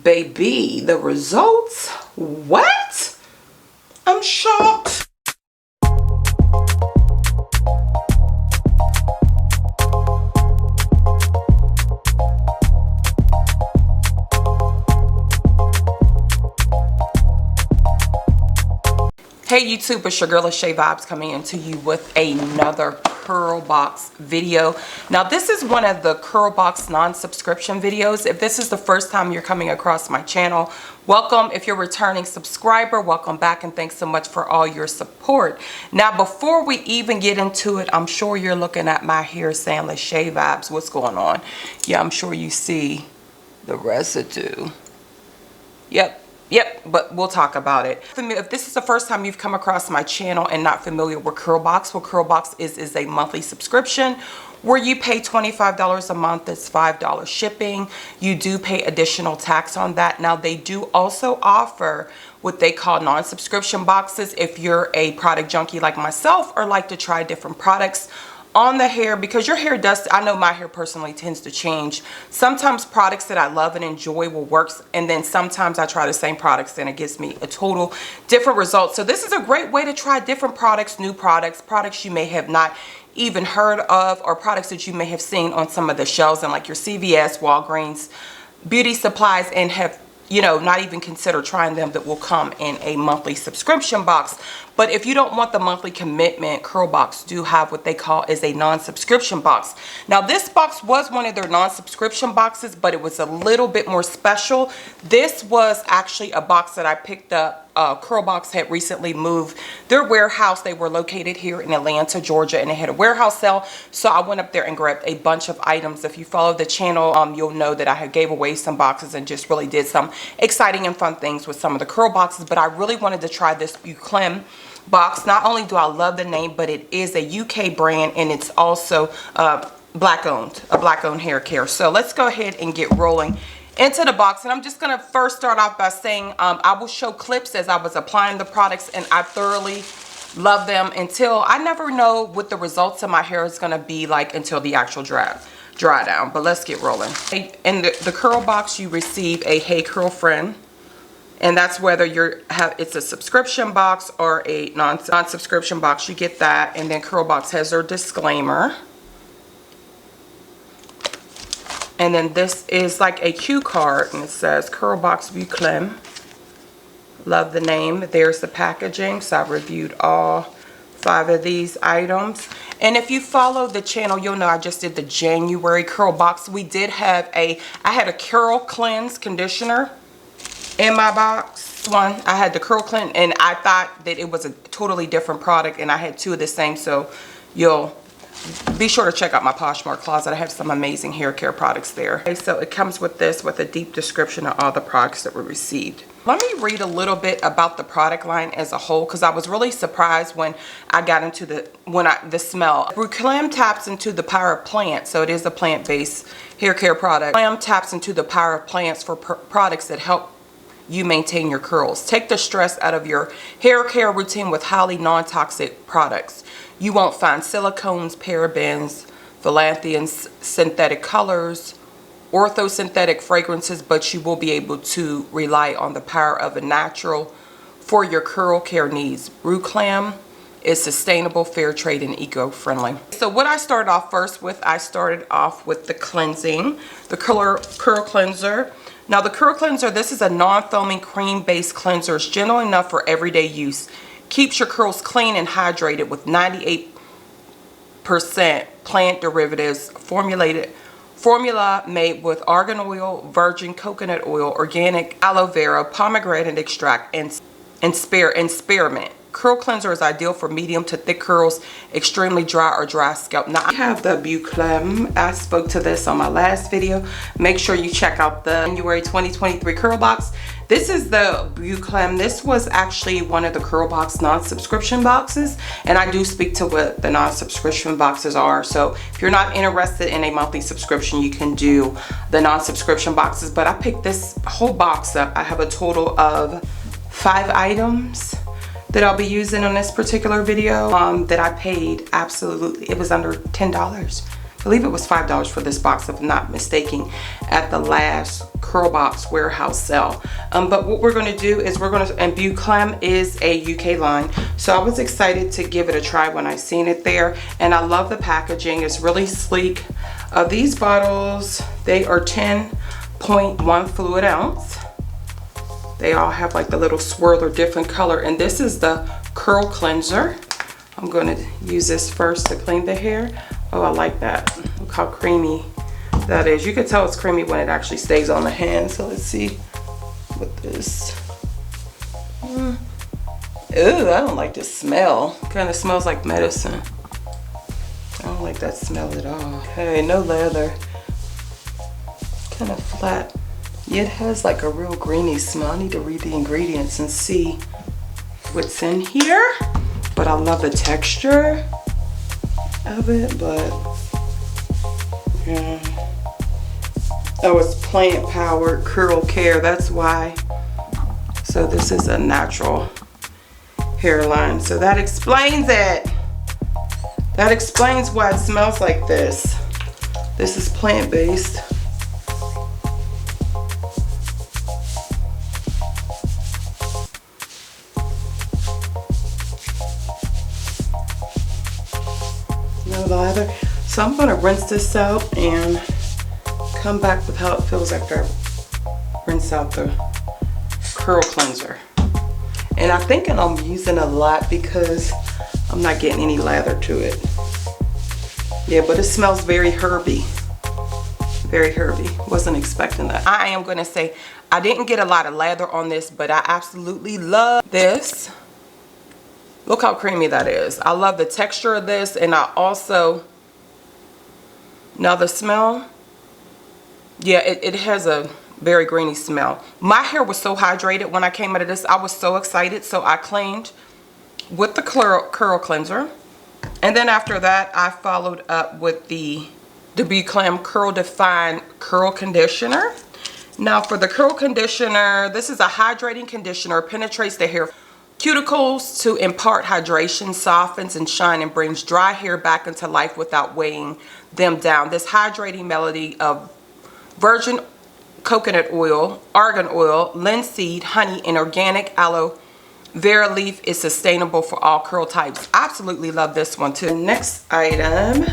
Baby, the results? What? I'm shocked. Hey YouTube, it's your girl lasheavibez coming into you with another curl box video. Now this is one of the curl box non-subscription videos. If this is the first time you're coming across my channel, welcome. If you're a returning subscriber, welcome back, and thanks so much for all your support. Now before we even get into it, I'm sure you're looking at my hair saying lasheavibez, what's going on? Yeah, I'm sure you see the residue. Yep, but we'll talk about it. If this is the first time you've come across my channel and not familiar with Curlbox, what Curlbox is a monthly subscription where you pay $25 a month. It's $5 shipping. You do pay additional tax on that. Now they do also offer what they call non-subscription boxes if you're a product junkie like myself or like to try different products on the hair, because your hair does, I know my hair personally tends to change. Sometimes products that I love and enjoy will work, and then sometimes I try the same products and it gives me a total different result. So this is a great way to try different products, new products, products you may have not even heard of, or products that you may have seen on some of the shelves in like your CVS, Walgreens, beauty supplies, and have, you know, not even consider trying them, that will come in a monthly subscription box. But if you don't want the monthly commitment, Curlbox do have what they call is a non-subscription box. Now this box was one of their non-subscription boxes, but it was a little bit more special. This was actually a box that I picked up. Curlbox had recently moved their warehouse. They were located here in Atlanta, Georgia, and they had a warehouse sale. So I went up there and grabbed a bunch of items. If you follow the channel, you'll know that I had gave away some boxes and just really did some exciting and fun things with some of the curl boxes. But I really wanted to try this Boucleme box. Not only do I love the name, but it is a UK brand, and it's also black owned hair care. So let's go ahead and get rolling into the box. And I'm just gonna first start off by saying I will show clips as I was applying the products, and I thoroughly love them until I never know what the results of my hair is gonna be like until the actual dry down. But let's get rolling. In the curl box, you receive a Hey Curl Friend, and that's whether it's a subscription box or a non-subscription box. You get that. And then Curlbox has their disclaimer. And then this is like a cue card, and it says Curlbox Boucleme. Love the name. There's the packaging. So I reviewed all 5 of these items. And if you follow the channel, you'll know I just did the January curl box. We did have I had a curl cleanse conditioner in my box. I had the curl cleanse, and I thought that it was a totally different product, and I had 2 of the same. So you'll be sure to check out my Poshmark closet. I have some amazing hair care products there. Okay, so it comes with this, with a deep description of all the products that were received. Let me read a little bit about the product line as a whole, because I was really surprised when I got into the smell. Boucleme taps into the power of plants, so it is a plant-based hair care product. Boucleme taps into the power of plants for products that help you maintain your curls. Take the stress out of your hair care routine with highly non-toxic products. You won't find silicones, parabens, phthalates, synthetic colors, orthosynthetic fragrances, but you will be able to rely on the power of a natural for your curl care needs. Boucleme is sustainable, fair trade, and eco-friendly. So what I started off first with, I started off with the cleansing, the curl cleanser. Now the curl cleanser, this is a non-foaming cream-based cleanser. It's gentle enough for everyday use. Keeps your curls clean and hydrated with 98% plant derivatives, formula made with argan oil, virgin coconut oil, organic aloe vera, pomegranate extract, and spearmint. Curl cleanser is ideal for medium to thick curls, extremely dry or dry scalp. Now I have the Boucleme. I spoke to this on my last video. Make sure you check out the January 2023 curl box. This is the Boucleme. This was actually one of the Curlbox non-subscription boxes, and I do speak to what the non-subscription boxes are. So if you're not interested in a monthly subscription, you can do the non-subscription boxes. But I picked this whole box up. I have a total of 5 items that I'll be using on this particular video that I paid absolutely, it was under $10. believe it was $5 for this box, if I'm not mistaken, at the last Curl Box warehouse sale. But what we're going to do is and Boucleme is a UK line, so I was excited to give it a try when I seen it there, and I love the packaging. It's really sleek. These bottles, they are 10.1 fluid ounce. They all have like the little swirl or different color, and this is the curl cleanser. I'm going to use this first to clean the hair. Oh, I like that. Look how creamy that is. You can tell it's creamy when it actually stays on the hand. So let's see with this. Ooh, I don't like this smell. Kind of smells like medicine. I don't like that smell at all. Okay, no leather. Kind of flat. Yeah, it has like a real greeny smell. I need to read the ingredients and see what's in here. But I love the texture of it, but yeah. Oh, it's plant powered curl care, that's why. So this is a natural hairline, so that explains it. That explains why it smells like this. This is plant-based. Lather. So I'm going to rinse this out and come back with how it feels after I rinse out the curl cleanser. And I'm thinking I'm using a lot because I'm not getting any lather to it. Yeah, but it smells very herby. Very herby. Wasn't expecting that. I am going to say I didn't get a lot of lather on this, but I absolutely love this. Look how creamy that is. I love the texture of this, and I also, now the smell, yeah, it has a very greeny smell. My hair was so hydrated when I came out of this. I was so excited, so I cleaned with the curl cleanser. And then after that, I followed up with the Boucleme Curl Define Curl Conditioner. Now for the curl conditioner, this is a hydrating conditioner, penetrates the hair cuticles to impart hydration, softens and shine, and brings dry hair back into life without weighing them down. This hydrating melody of virgin coconut oil, argan oil, linseed, honey, and organic aloe vera leaf is sustainable for all curl types. Absolutely love this one too. The next item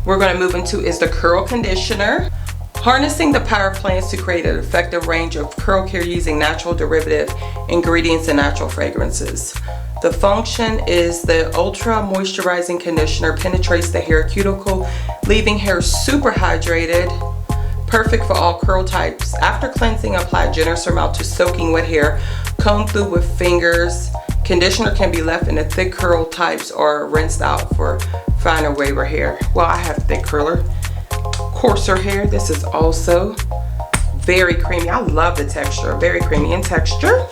we're going to move into is the curl conditioner. Harnessing the power of plants to create an effective range of curl care using natural derivative ingredients and natural fragrances. The function is the Ultra Moisturizing Conditioner penetrates the hair cuticle, leaving hair super hydrated, perfect for all curl types. After cleansing, apply a generous amount to soaking wet hair, comb through with fingers. Conditioner can be left in the thick curl types or rinsed out for finer waver hair. Well, I have thick curler. Coarser hair, this is also very creamy. I love the texture, very creamy in texture.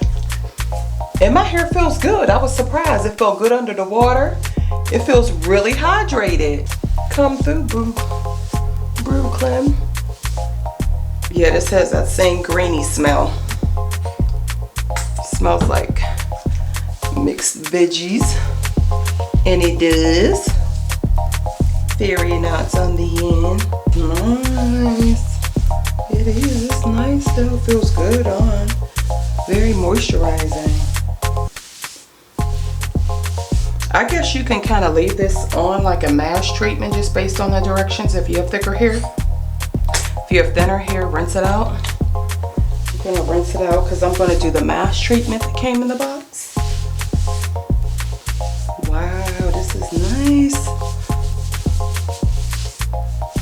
And my hair feels good. I was surprised. It felt good under the water. It feels really hydrated. Come through, Boucleme. Yeah, this has that same greeny smell. Smells like mixed veggies. And it does. Fairy knots on the end. Nice. It is. It's nice though. Feels good on. Very moisturizing. I guess you can kind of leave this on like a mask treatment just based on the directions if you have thicker hair. If you have thinner hair, rinse it out. I'm going to rinse it out because I'm going to do the mask treatment that came in the box. Wow, this is nice.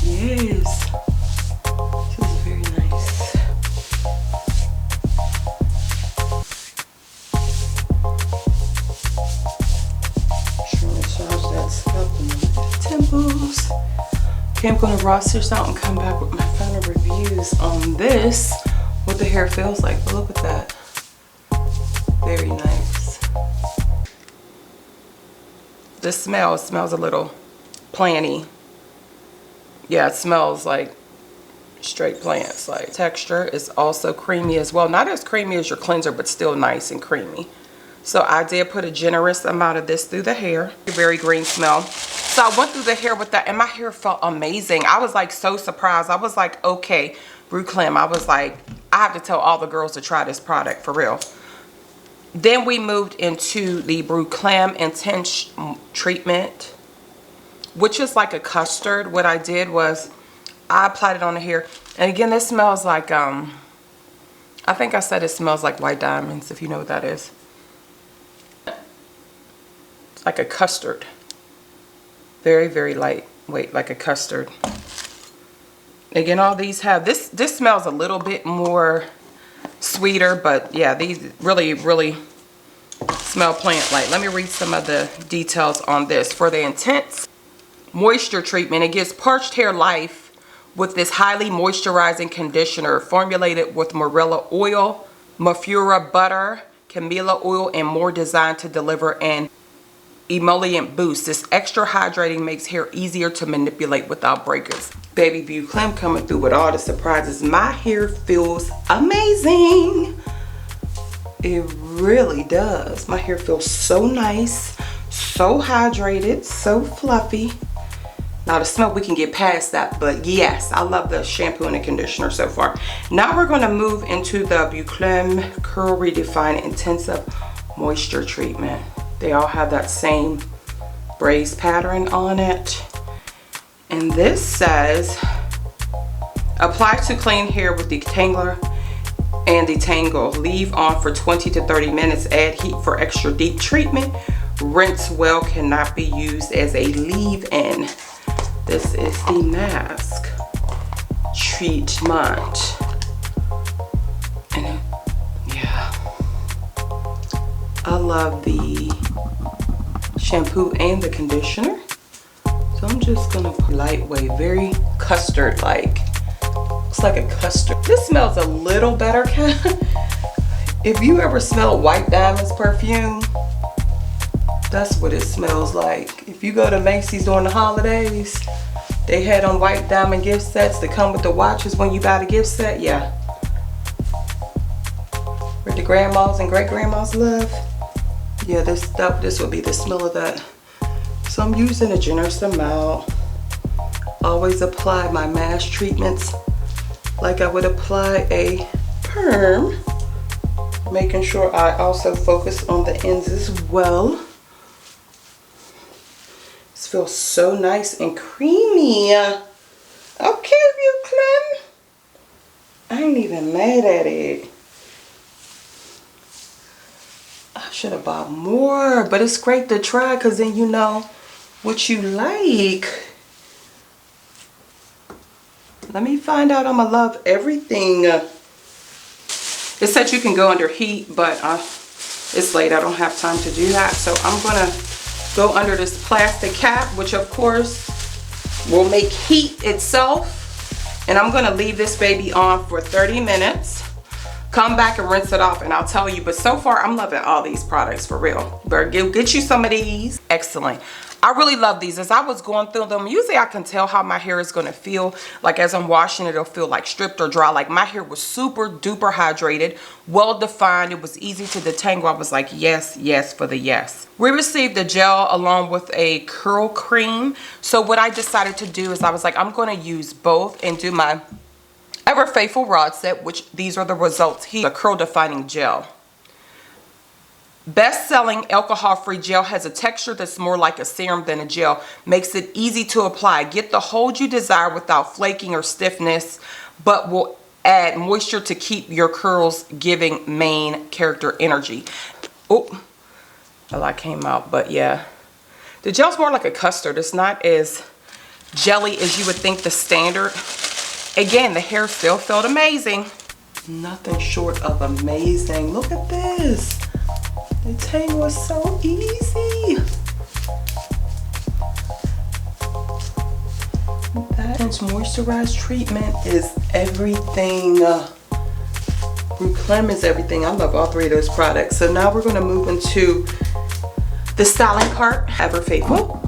Yes, this is very nice. Trying to massage that scalp and the temples. Okay, I'm going to roast this out and come back with my final reviews on this, what the hair feels like. But look at that. Very nice. The smell, it smells a little planty. Yeah, it smells like straight plants. Like texture is also creamy as well. Not as creamy as your cleanser, but still nice and creamy. So I did put a generous amount of this through the hair. Very green smell. So I went through the hair with that and my hair felt amazing. I was like so surprised. I was like, okay, Boucleme. I was like, I have to tell all the girls to try this product for real. Then we moved into the Boucleme Intense treatment, which is like a custard. What I did was I applied it on the hair. And again, this smells like, I think I said it smells like white diamonds, if you know what that is. It's like a custard. Very, very lightweight, like a custard. Again, all these have, this smells a little bit more sweeter, but yeah, these really, really smell plant-like. Let me read some of the details on this. For the Intense Moisture Treatment, it gives parched hair life with this highly moisturizing conditioner formulated with morella oil, mafura butter, camellia oil, and more, designed to deliver an emollient boost. This extra hydrating makes hair easier to manipulate without breakers. Baby Boucleme coming through with all the surprises. My hair feels amazing. It really does. My hair feels so nice, so hydrated, so fluffy. Now the smell, we can get past that, but yes, I love the shampoo and the conditioner so far. Now we're going to move into the Boucleme Curl Redefine Intensive Moisture Treatment. They all have that same braised pattern on it. And this says, apply to clean hair with detangler and detangle. Leave on for 20 to 30 minutes. Add heat for extra deep treatment. Rinse well, cannot be used as a leave-in. This is the mask treatment. And yeah, I love the shampoo and the conditioner. So I'm just gonna put lightweight, very custard like. Looks like a custard. This smells a little better. If you ever smell White Diamonds perfume, that's what it smells like. If you go to Macy's during the holidays, they had on White Diamond gift sets that come with the watches when you buy the gift set. Yeah. Where the grandmas and great grandmas love. Yeah, this would be the smell of that. So I'm using a generous amount. Always apply my mask treatments like I would apply a perm. Making sure I also focus on the ends as well. This feels so nice and creamy. Okay, Boucleme. I ain't even mad at it. I should have bought more, but it's great to try because then you know what you like. Let me find out. I'm gonna love everything. It said you can go under heat, but it's late. I don't have time to do that. So I'm gonna go under this plastic cap, which of course will make heat itself. And I'm gonna leave this baby on for 30 minutes. Come back and rinse it off and I'll tell you. But so far, I'm loving all these products for real. Better get you some of these. Excellent. I really love these. As I was going through them, usually I can tell how my hair is going to feel. Like as I'm washing it, it'll feel like stripped or dry. Like my hair was super duper hydrated, well defined. It was easy to detangle. I was like, yes, yes for the yes. We received a gel along with a curl cream. So what I decided to do is I was like, I'm going to use both and do my Ever Faithful Rod Set, which these are the results here. The curl defining gel. Best-selling alcohol-free gel has a texture that's more like a serum than a gel. Makes it easy to apply. Get the hold you desire without flaking or stiffness, but will add moisture to keep your curls giving main character energy. Oh, a lot came out, but yeah. The gel's more like a custard. It's not as jelly as you would think the standard. Again, the hair still felt amazing. Nothing short of amazing. Look at this. The tangle is so easy. That moisturized treatment is everything. Boucleme is everything. I love all three of those products. So now we're going to move into the styling part. Ever Faithful.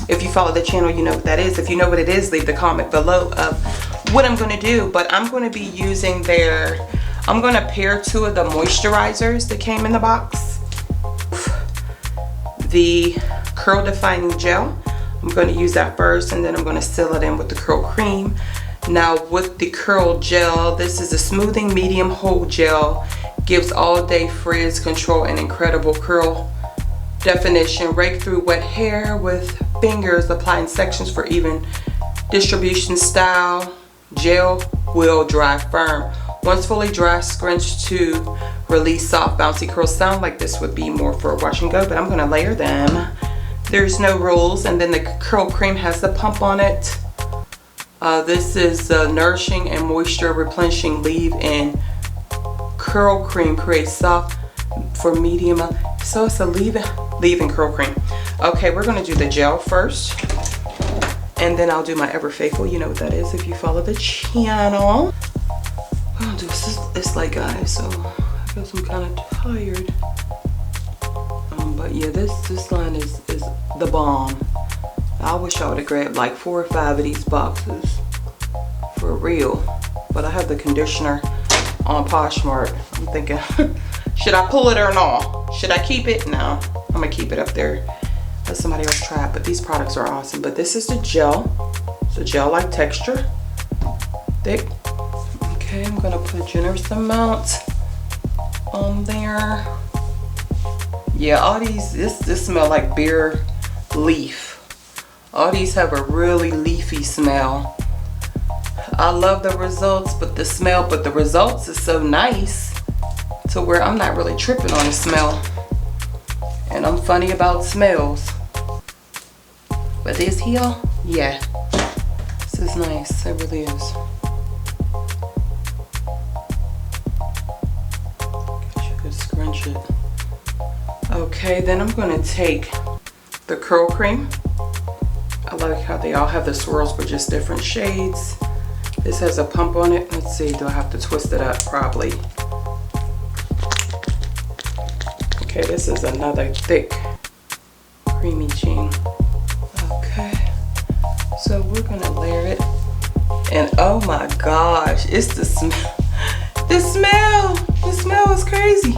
If you follow the channel, you know what that is. If you know what it is, leave the comment below of what I'm going to do. But I'm going to be using I'm going to pair two of the moisturizers that came in the box. the curl defining gel. I'm going to use that first, and then I'm going to seal it in with the curl cream. Now with the curl gel, this is a smoothing medium hold gel. Gives all day frizz control and incredible curl definition. Rake through wet hair with fingers, applying sections for even distribution style. Gel will dry firm. Once fully dry, scrunch to release soft bouncy curls. Sound like this would be more for a wash and go, but I'm going to layer them. There's no rules. And then the curl cream has the pump on it. This is nourishing and moisture replenishing leave-in curl cream. Creates soft for medium. So it's a leave-in curl cream. Okay, we're going to do the gel first. And then I'll do my Ever Faithful. You know what that is if you follow the channel. I'll do this. It's like, guys, so I guess I'm kind of tired. But yeah, this line is the bomb. I wish I would have grabbed like 4 or 5 of these boxes for real. But I have the conditioner on Poshmark. I'm thinking, should I pull it or not? Should I keep it? No, I'm gonna keep it up there. Let somebody else try it. But these products are awesome. But this is the gel. It's a gel-like texture, thick. Okay, I'm gonna put a generous amount on there. Yeah, all these, this smell like beer leaf. All these have a really leafy smell. I love the results, but the results is so nice to where I'm not really tripping on the smell. And I'm funny about smells. But this here, yeah, this is nice, it really is. You could scrunch it. Okay, then I'm gonna take the curl cream. I like how they all have the swirls but just different shades. This has a pump on it. Let's see, do I have to twist it up? Probably. Okay, this is another thick, creamy gene. Okay, so we're gonna layer it. And oh my gosh, it's the smell. The smell is crazy.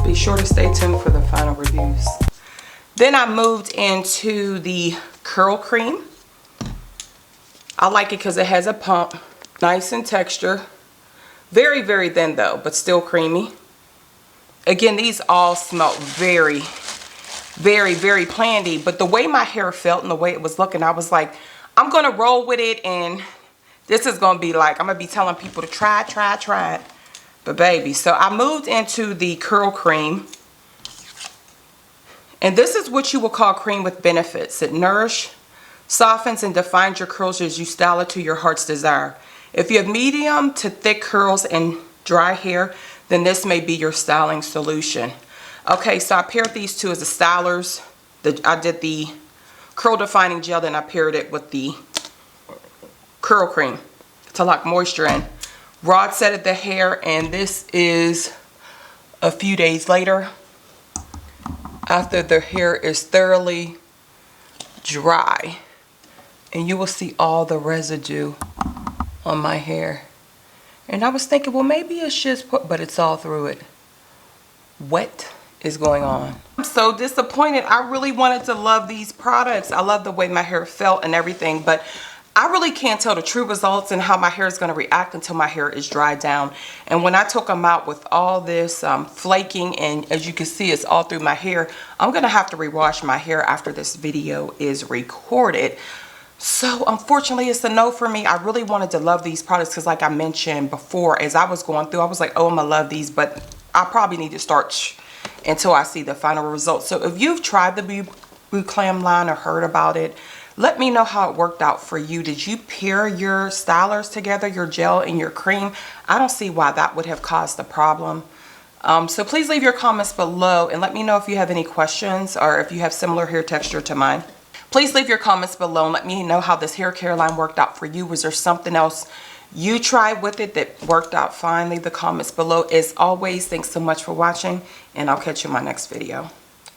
Be sure to stay tuned for the final reviews. Then I moved into the curl cream. I like it because it has a pump, nice in texture. Very, very thin though, but still creamy. Again, these all smell very, very, very planty. But the way my hair felt and the way it was looking, I was like, I'm gonna roll with it, and this is gonna be like, I'm gonna be telling people to try it. But baby, so I moved into the curl cream. And this is what you will call cream with benefits. It nourishes, softens, and defines your curls as you style it to your heart's desire. If you have medium to thick curls and dry hair, then this may be your styling solution. Okay, so I paired these two as the stylers. I did the curl defining gel, then I paired it with the curl cream to lock moisture in. Rod setted the hair, and this is a few days later after the hair is thoroughly dry, and you will see all the residue on my hair. And I was thinking, well, maybe it's just but it's all through it. What is going on? I'm so disappointed. I really wanted to love these products. I love the way my hair felt and everything, but I really can't tell the true results and how my hair is going to react until my hair is dried down. And when I took them out with all this flaking, and as you can see, it's all through my hair, I'm going to have to rewash my hair after this video is recorded. So unfortunately, it's a no for me. I really wanted to love these products because, like I mentioned before, as I was going through, I was like, oh, I'm going to love these, but I probably need to start until I see the final results. So if you've tried the Boucleme line or heard about it, let me know how it worked out for you. Did you pair your stylers together, your gel and your cream? I don't see why that would have caused a problem. So please leave your comments below and let me know if you have any questions or if you have similar hair texture to mine. Please leave your comments below and let me know how this hair care line worked out for you. Was there something else you tried with it that worked out fine? Leave the comments below. As always, thanks so much for watching, and I'll catch you in my next video.